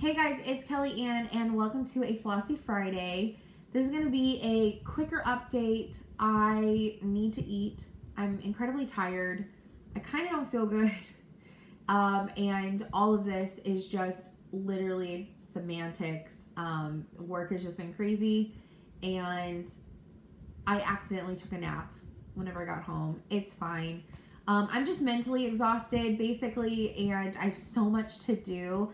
Hey guys, it's Kelly Ann and welcome to a Flossy Friday. This is going to be a quicker update. I need to eat. I'm incredibly tired. I kind of don't feel good. And all of this is just literally semantics. Work has just been crazy and I accidentally took a nap whenever I got home. It's fine. I'm just mentally exhausted basically and I have so much to do.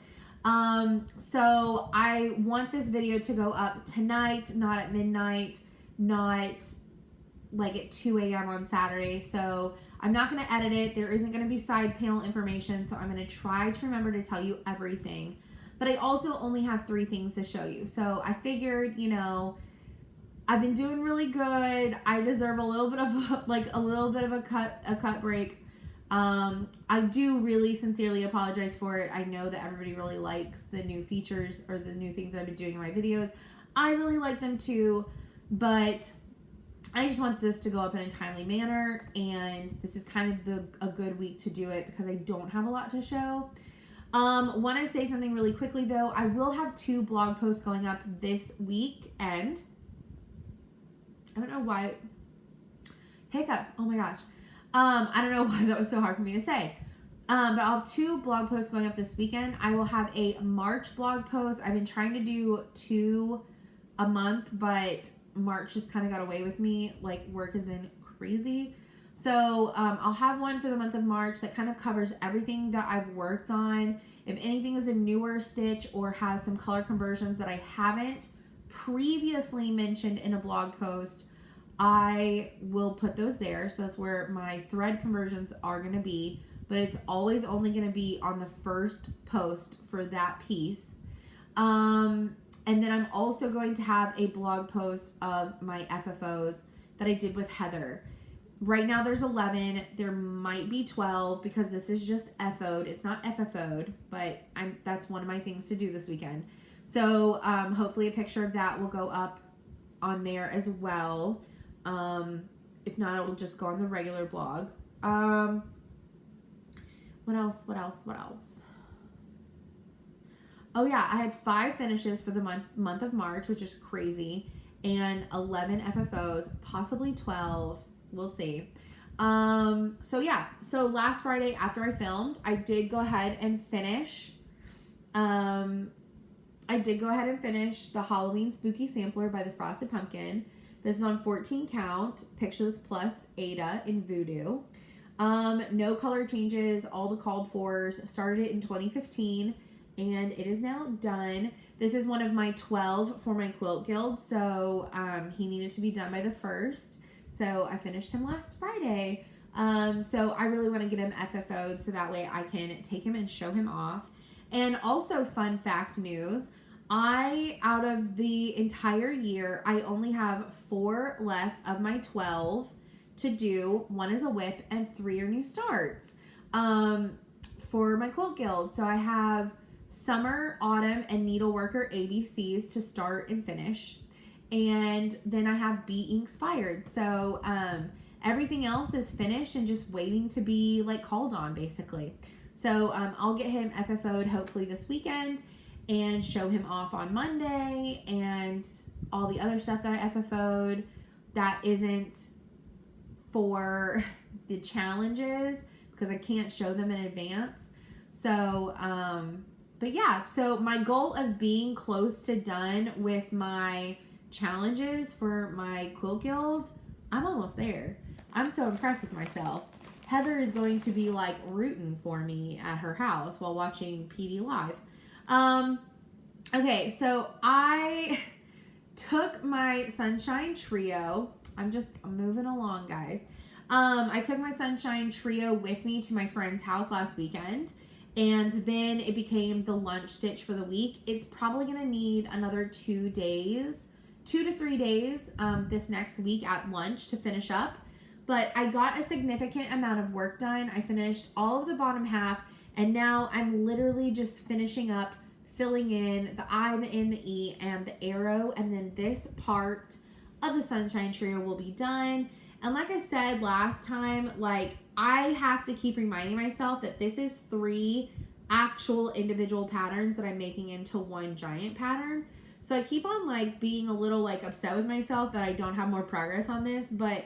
So I want this video to go up tonight, not at midnight, not like at 2 a.m. on Saturday. So I'm not going to edit it. There isn't going to be side panel information. So I'm going to try to remember to tell you everything, but I also only have 3 things to show you. So I figured, you know, I've been doing really good. I deserve a little bit of a cut break. I do really sincerely apologize for it. I know that everybody really likes the new features or the new things I've been doing in my videos. I really like them too, but I just want this to go up in a timely manner, and this is kind of a good week to do it because I don't have a lot to show. Want to say something really quickly though. I will have 2 blog posts going up this weekend. I don't know why. Hiccups. Oh my gosh. I don't know why that was so hard for me to say. But I'll have 2 blog posts going up this weekend. I will have a March blog post. I've been trying to do 2 a month, but March just kind of got away with me. Like, work has been crazy. So I'll have one for the month of March that kind of covers everything that I've worked on. If anything is a newer stitch or has some color conversions that I haven't previously mentioned in a blog post, I will put those there. So that's where my thread conversions are going to be, but it's always only going to be on the first post for that piece. And then I'm also going to have a blog post of my FFOs that I did with Heather. Right now there's 11. There might be 12 because this is just FO'd. It's not FFO'd, but that's one of my things to do this weekend. So hopefully a picture of that will go up on there as well. If not, it'll just go on the regular blog. What else? Oh yeah, I had 5 finishes for the month of March, which is crazy, and 11 FFOs, possibly 12. We'll see. So yeah, so last Friday after I filmed, I did go ahead and finish. The Halloween Spooky Sampler by the Frosted Pumpkin. This is on 14 count, Pictures Plus Ada in Voodoo. No color changes, all the called fors. Started it in 2015, and it is now done. This is one of my 12 for my quilt guild, so he needed to be done by the 1st. So I finished him last Friday. So I really want to get him FFO'd so that way I can take him and show him off. And also, fun fact news, out of the entire year, I only have 4 left of my 12 to do. 1 is a whip and 3 are new starts for my quilt guild. So I have summer, autumn, and needleworker ABCs to start and finish. And then I have Be Inspired. So everything else is finished and just waiting to be like called on basically. So I'll get him FFO'd hopefully this weekend and show him off on Monday, and all the other stuff that I FFO'd that isn't for the challenges because I can't show them in advance. So, but yeah, so my goal of being close to done with my challenges for my quilt guild, I'm almost there. I'm so impressed with myself. Heather is going to be like rooting for me at her house while watching PD Live. Okay, so I took my Sunshine Trio. I'm moving along, guys. I took my Sunshine Trio with me to my friend's house last weekend, and then it became the lunch stitch for the week. It's probably going to need another 2 days, 2 to 3 days this next week at lunch to finish up. But I got a significant amount of work done. I finished all of the bottom half, and now I'm literally just finishing up, filling in the I, the N, the E, and the arrow, and then this part of the Sunshine Trio will be done. And like I said last time, like I have to keep reminding myself that this is 3 actual individual patterns that I'm making into one giant pattern. So I keep on like being a little like upset with myself that I don't have more progress on this, but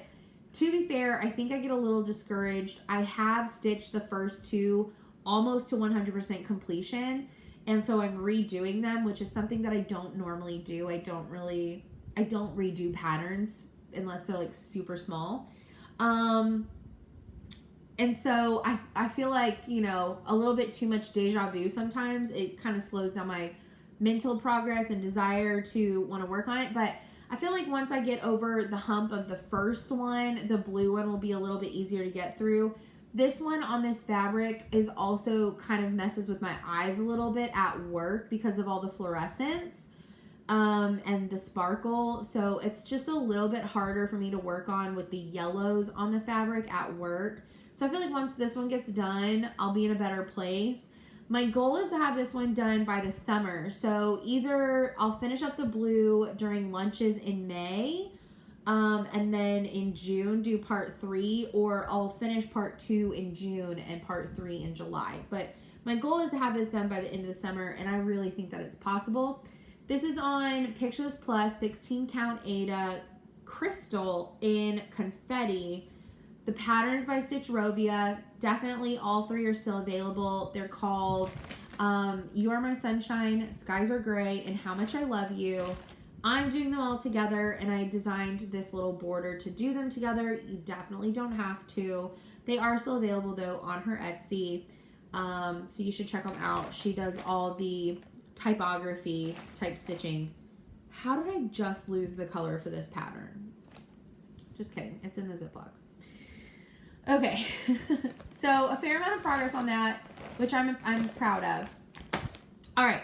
to be fair, I think I get a little discouraged. I have stitched the first two almost to 100% completion, and so I'm redoing them, which is something that I don't normally do. I don't redo patterns unless they're like super small. And so I feel like, you know, a little bit too much deja vu sometimes. It kind of slows down my mental progress and desire to want to work on it. But I feel like once I get over the hump of the first one, the blue one will be a little bit easier to get through. This one on this fabric is also kind of messes with my eyes a little bit at work because of all the fluorescence and the sparkle. So it's just a little bit harder for me to work on with the yellows on the fabric at work. So I feel like once this one gets done, I'll be in a better place. My goal is to have this one done by the summer. So either I'll finish up the blue during lunches in May, and then in June do part 3, or I'll finish part 2 in June and part 3 in July. But my goal is to have this done by the end of the summer, and I really think that it's possible. This is on Pictures Plus 16 count Aida crystal in confetti. The pattern's by Stitchrovia. Definitely all 3 are still available. They're called You Are My Sunshine, Skies Are Gray, and How Much I Love You. I'm doing them all together, and I designed this little border to do them together. You definitely don't have to. They are still available, though, on her Etsy. So you should check them out. She does all the typography type stitching. How did I just lose the color for this pattern? Just kidding. It's in the Ziploc. Okay, so a fair amount of progress on that, which I'm proud of. All right,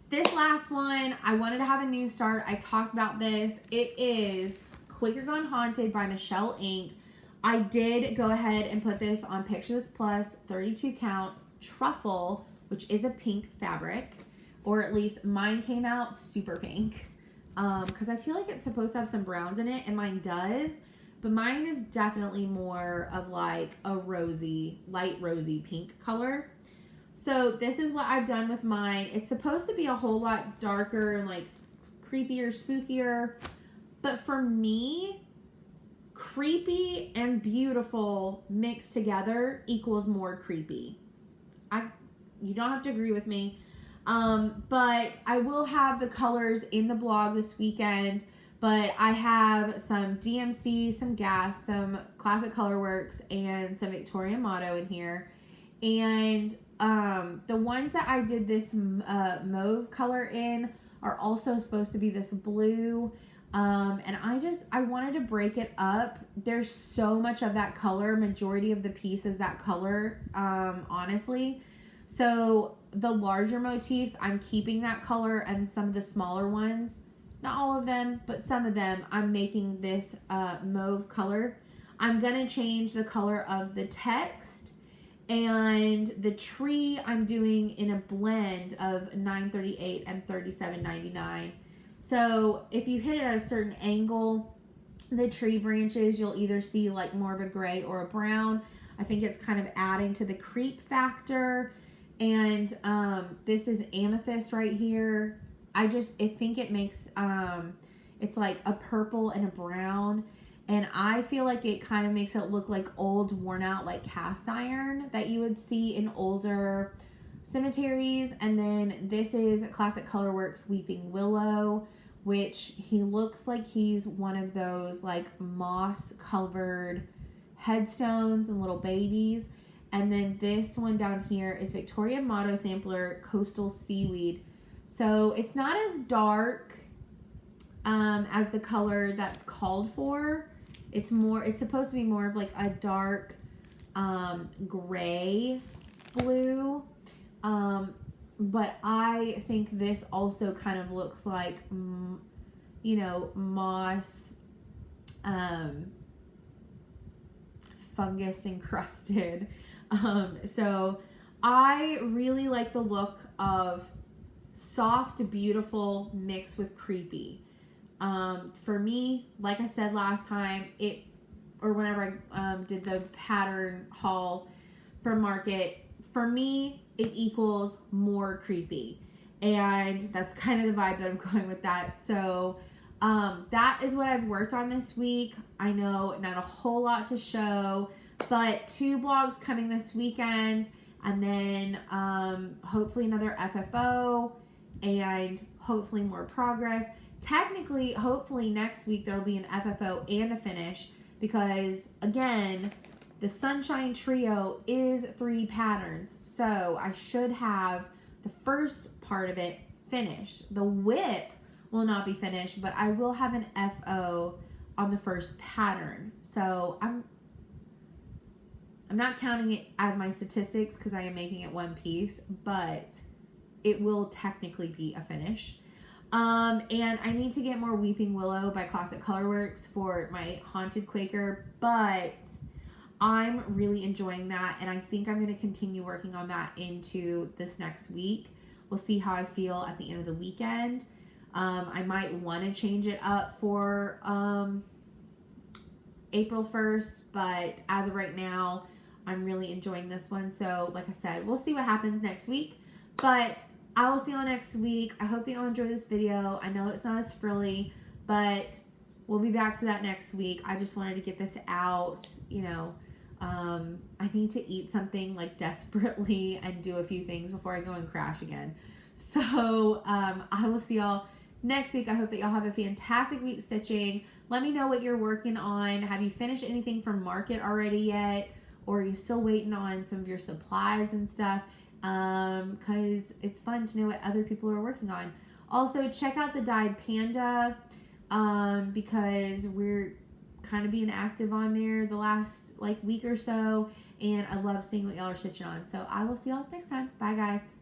this last one, I wanted to have a new start. I talked about this. It is Quaker Gone Haunted by Michelle Inc. I did go ahead and put this on Pictures Plus 32 count truffle, which is a pink fabric, or at least mine came out super pink, because I feel like it's supposed to have some browns in it, and mine does. But mine is definitely more of like a rosy, light rosy pink color. So this is what I've done with mine. It's supposed to be a whole lot darker and like creepier, spookier. But for me, creepy and beautiful mixed together equals more creepy. You don't have to agree with me. But I will have the colors in the blog this weekend. But I have some DMC, some Gas, some Classic Colorworks, and some Victoria Motto in here. And the ones that I did this mauve color in are also supposed to be this blue. And I wanted to break it up. There's so much of that color. Majority of the piece is that color, honestly. So the larger motifs, I'm keeping that color, and some of the smaller ones, not all of them, but some of them, I'm making this mauve color. I'm going to change the color of the text, and the tree I'm doing in a blend of 938 and 37.99. So if you hit it at a certain angle, the tree branches, you'll either see like more of a gray or a brown. I think it's kind of adding to the creep factor. And this is amethyst right here. I think it makes, it's like a purple and a brown. And I feel like it kind of makes it look like old, worn out, like cast iron that you would see in older cemeteries. And then this is Classic Colorworks Weeping Willow, which he looks like he's one of those like moss covered headstones and little babies. And then this one down here is Victoria Motto Sampler Coastal Seaweed. So it's not as dark as the color that's called for. It's supposed to be more of like a dark gray blue. But I think this also kind of looks like, you know, moss, fungus encrusted. So I really like the look of soft, beautiful mixed with creepy. For me, like I said last time, whenever I did the pattern haul for Market, for me, it equals more creepy. And that's kind of the vibe that I'm going with that. So that is what I've worked on this week. I know not a whole lot to show, but 2 blogs coming this weekend, and then hopefully another FFO, and hopefully more progress. Technically, hopefully next week there will be an FFO and a finish, because again, the Sunshine Trio is 3 patterns. So I should have the first part of it finished. The whip will not be finished, but I will have an FO on the first pattern. So I'm not counting it as my statistics because I am making it one piece, but it will technically be a finish. And I need to get more Weeping Willow by Classic Colorworks for my Haunted Quaker, but I'm really enjoying that, and I think I'm going to continue working on that into this next week. We'll see how I feel at the end of the weekend. I might want to change it up for April 1st, but as of right now, I'm really enjoying this one. So like I said, we'll see what happens next week, but I will see y'all next week. I hope that y'all enjoy this video. I know it's not as frilly, but we'll be back to that next week. I just wanted to get this out, you know. I need to eat something like desperately and do a few things before I go and crash again. So I will see y'all next week. I hope that y'all have a fantastic week stitching. Let me know what you're working on. Have you finished anything from market already yet? Or are you still waiting on some of your supplies and stuff? Because it's fun to know what other people are working on. Also, check out the Dyed Panda because we're kind of being active on there the last like week or so, and I love seeing what y'all are stitching on. So I will see y'all next time. Bye guys.